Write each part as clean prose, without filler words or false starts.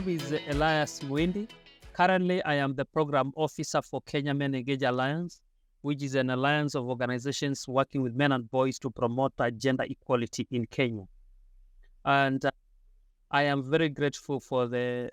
name is Elias Muindi. Currently, I am the program officer for Kenya Men Engage Alliance, which is an alliance of organizations working with men and boys to promote gender equality in Kenya. And I am very grateful for the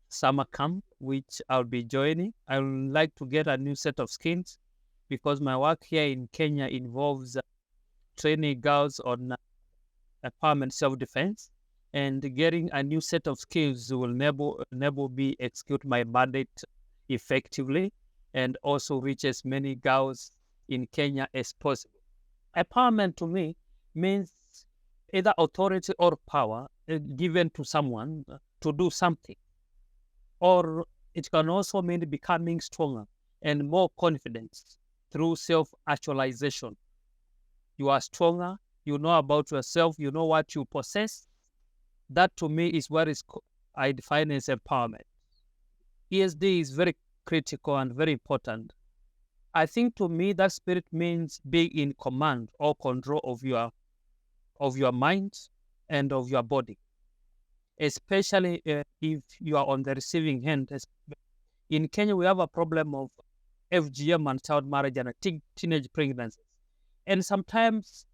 summer camp, which I'll be joining. I would like to get a new set of skills because my work here in Kenya involves training girls on empowerment self-defense, and getting a new set of skills will enable me execute my mandate effectively and also reach as many girls in Kenya as possible. Empowerment to me means either authority or power given to someone to do something, or it can also mean becoming stronger and more confident through self-actualization. You are stronger, you know about yourself, you know what you possess. That to me is what I define as empowerment. ESD is very critical and very important. I think to me that spirit means being in command or control of your mind and of your body, especially if you are on the receiving end. In Kenya, we have a problem of FGM and child marriage and teenage pregnancies. And sometimes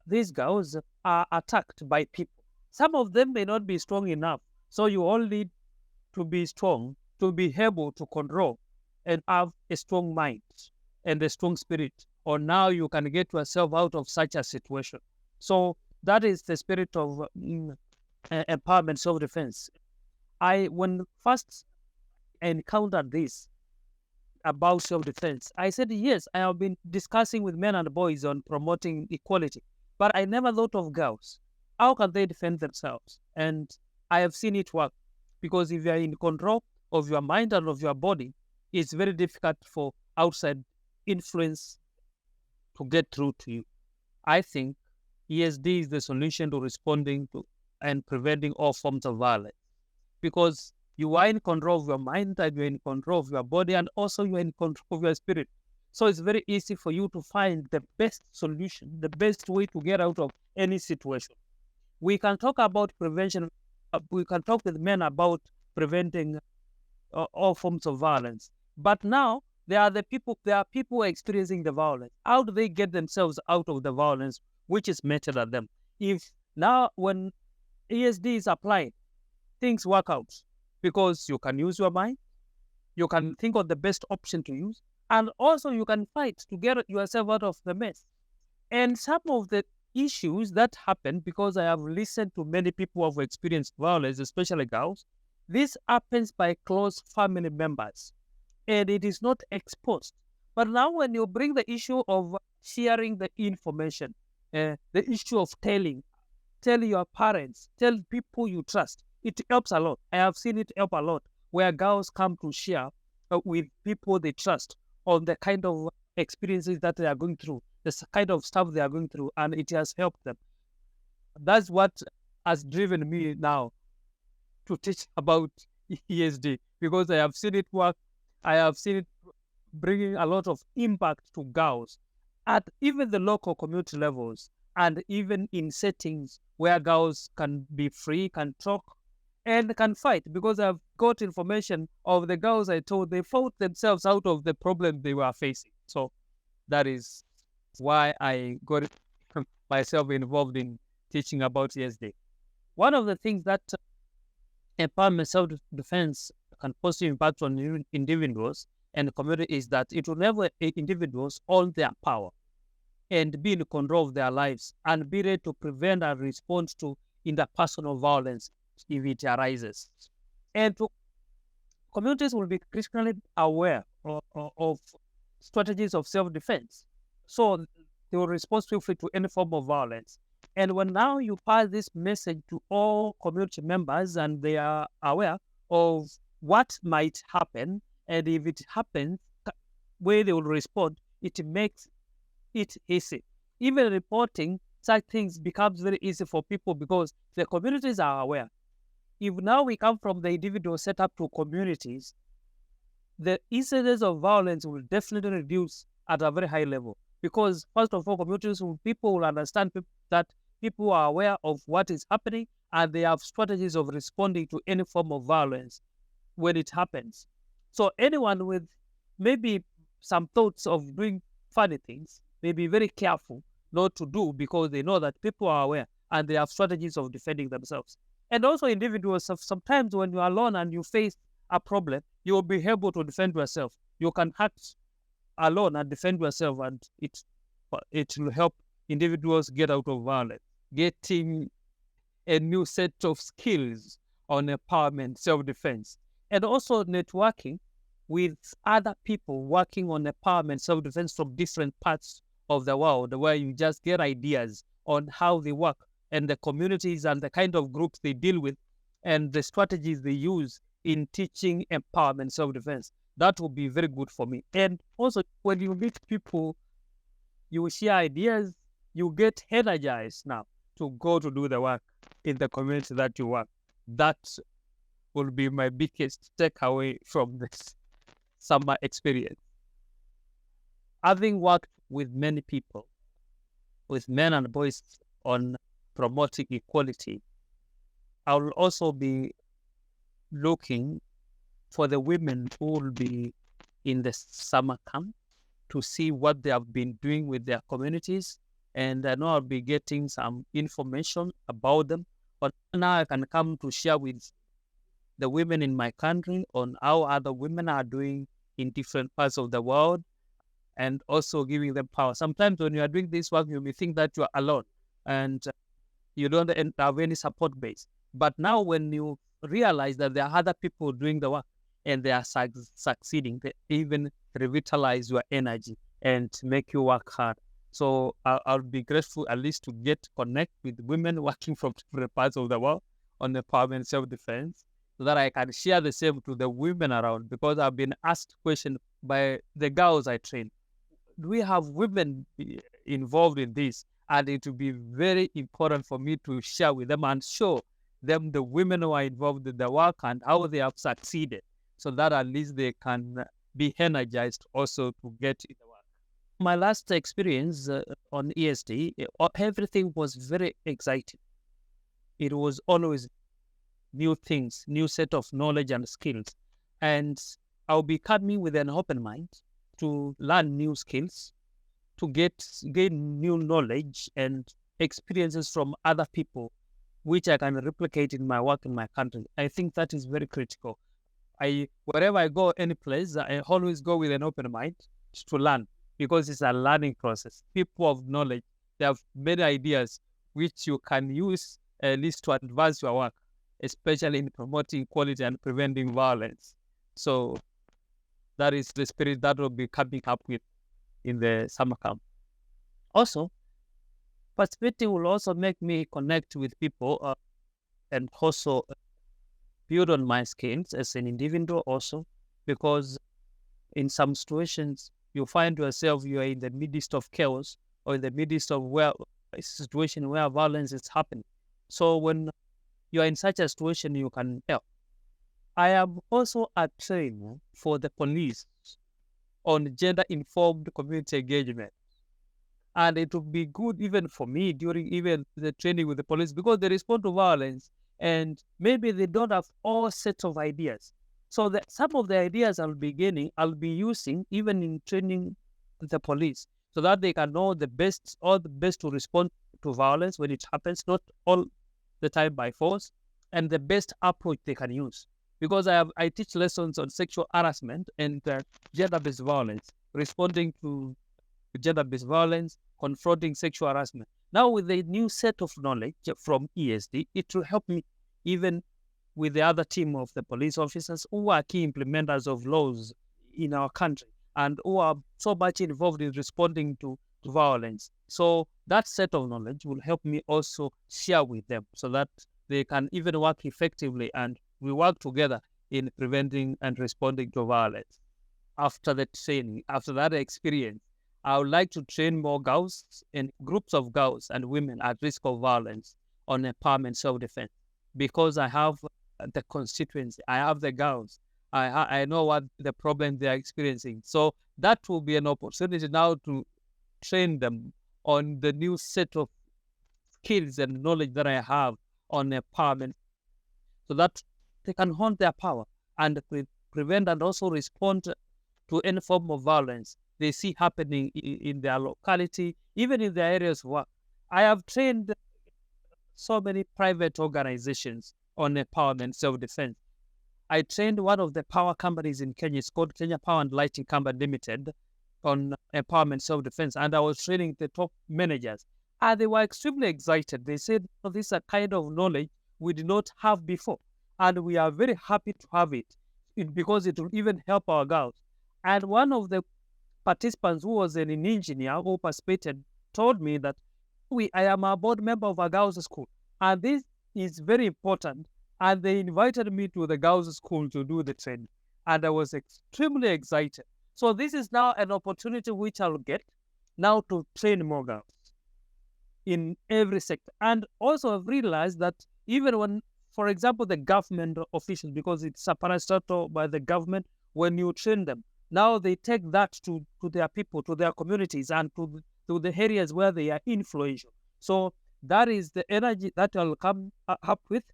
these girls are attacked by people. Some of them may not be strong enough. So you all need to be strong to be able to control and have a strong mind and a strong spirit. Or now you can get yourself out of such a situation. So that is the spirit of empowerment, self-defense. When first encountered this about self-defense, I said, yes, I have been discussing with men and boys on promoting equality, but I never thought of girls. How can they defend themselves? And I have seen it work, because if you are in control of your mind and of your body, it's very difficult for outside influence to get through to you. I think ESD is the solution to responding to and preventing all forms of violence, because you are in control of your mind and you're in control of your body, and also you're in control of your spirit. So it's very easy for you to find the best solution, the best way to get out of any situation. We can talk about prevention. We can talk with men about preventing all forms of violence. But now there are people experiencing the violence. How do they get themselves out of the violence which is meted at them? If now when ESD is applied, things work out, because you can use your mind, you can think of the best option to use, and also you can fight to get yourself out of the mess. And some of the issues that happen, because I have listened to many people who have experienced violence, especially girls, this happens by close family members, and it is not exposed. But now when you bring the issue of sharing the information, the issue of tell your parents, tell people you trust, it helps a lot. I have seen it help a lot, where girls come to share with people they trust on the kind of experiences that they are going through, the kind of stuff they are going through, and it has helped them. That's what has driven me now to teach about ESD, because I have seen it work. I have seen it bringing a lot of impact to girls at even the local community levels, and even in settings where girls can be free, can talk, and can fight, because I've got information of the girls I told they fought themselves out of the problem they were facing. So that is why I got myself involved in teaching about ESD. One of the things that empowerment self-defense can positively impact on individuals and the community is that it will enable individuals own their power and be in control of their lives and be ready to prevent and respond to interpersonal violence if it arises. And communities will be critically aware of strategies of self-defense, so they will respond swiftly to any form of violence. And when now you pass this message to all community members and they are aware of what might happen, and if it happens, where they will respond, it makes it easy. Even reporting such things becomes very easy for people because the communities are aware. If now we come from the individual setup to communities, the incidence of violence will definitely reduce at a very high level, because first of all, people will understand that people are aware of what is happening and they have strategies of responding to any form of violence when it happens. So anyone with maybe some thoughts of doing funny things may be very careful not to do, because they know that people are aware and they have strategies of defending themselves. And also individuals, sometimes when you're alone and you face a problem, you will be able to defend yourself. You can act alone and defend yourself, and it will help individuals get out of violence, getting a new set of skills on empowerment, self-defense, and also networking with other people working on empowerment, self-defense from different parts of the world, where you just get ideas on how they work and the communities and the kind of groups they deal with and the strategies they use in teaching empowerment, self-defense. That will be very good for me. And also, when you meet people, you share ideas, you get energized now to go to do the work in the community that you work. That will be my biggest takeaway from this summer experience. Having worked with many people, with men and boys, on promoting equality, I will also be looking for the women who will be in the summer camp to see what they have been doing with their communities. And I know I'll be getting some information about them. But now I can come to share with the women in my country on how other women are doing in different parts of the world, and also giving them power. Sometimes when you are doing this work, you may think that you are alone and you don't have any support base. But now when you realize that there are other people doing the work and they are succeeding, they even revitalize your energy and make you work hard. So I'll be grateful at least to connect with women working from different parts of the world on empowerment, self-defense, so that I can share the same to the women around, because I've been asked questions by the girls I train. Do we have women involved in this? And it will be very important for me to share with them and show them the women who are involved in the work and how they have succeeded, so that at least they can be energized also to get in the work. My last experience on ESD, everything was very exciting. It was always new things, new set of knowledge and skills. And I'll be coming with an open mind to learn new skills, to gain new knowledge and experiences from other people, which I can replicate in my work in my country. I think that is very critical. Wherever I go, any place, I always go with an open mind to learn, because it's a learning process. People of knowledge, they have many ideas which you can use at least to advance your work, especially in promoting equality and preventing violence. So that is the spirit that will be coming up with in the summer camp. Also, participating will also make me connect with people and also build on my skills as an individual also, because in some situations you find yourself, you are in the midst of chaos or in the midst of a situation where violence is happening. So when you are in such a situation, you can help. I am also a trainer for the police on gender-informed community engagement. And it would be good even for me during even the training with the police, because they respond to violence and maybe they don't have all sets of ideas. So some of the ideas I'll be using even in training the police, so that they can know the best to respond to violence when it happens, not all the time by force, and the best approach they can use. Because I teach lessons on sexual harassment and gender-based violence, responding to gender-based violence, confronting sexual harassment. Now with the new set of knowledge from ESD, it will help me even with the other team of the police officers who are key implementers of laws in our country and who are so much involved in responding to violence. So that set of knowledge will help me also share with them, so that they can even work effectively and we work together in preventing and responding to violence. After the training, after that experience, I would like to train more girls and groups of girls and women at risk of violence on empowerment, self-defense, because I have the constituency, I have the girls, I know what the problem they are experiencing. So that will be an opportunity now to train them on the new set of skills and knowledge that I have on empowerment so that they can hone their power and prevent and also respond to any form of violence they see happening in their locality, even in their areas of work. I have trained so many private organizations on empowerment, self-defense. I trained one of the power companies in Kenya. It's called Kenya Power and Lighting Company Limited on empowerment, self-defense. And I was training the top managers. And they were extremely excited. They said, oh, this is a kind of knowledge we did not have before. And we are very happy to have it because it will even help our girls. And one of the participants who was an engineer who participated told me that I am a board member of a girls' school. And this is very important. And they invited me to the girls' school to do the training. And I was extremely excited. So this is now an opportunity which I'll get now to train more girls in every sector. And also I've realized that even when, for example, the government officials, because it's a parastatal by the government, when you train them, now they take that to their people, to their communities, and to the areas where they are influential. So that is the energy that I'll come up with,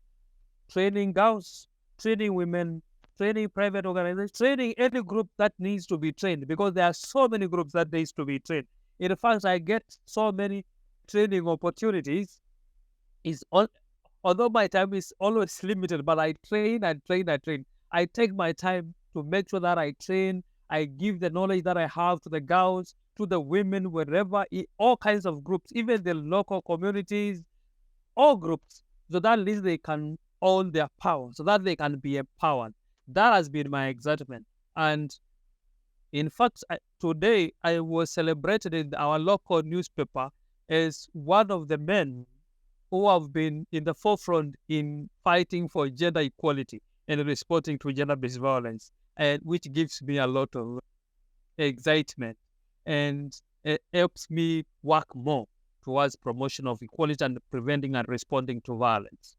training girls, training women, training private organizations, training any group that needs to be trained, because there are so many groups that needs to be trained. In fact, I get so many training opportunities. Although my time is always limited, but I train and train and train. I take my time to make sure that I train. I give the knowledge that I have to the girls, to the women, wherever, all kinds of groups, even the local communities, all groups, so that at least they can own their power, so that they can be empowered. That has been my excitement. And in fact, today I was celebrated in our local newspaper as one of the men who have been in the forefront in fighting for gender equality and responding to gender-based violence, and which gives me a lot of excitement, and it helps me work more towards promotion of equality and preventing and responding to violence.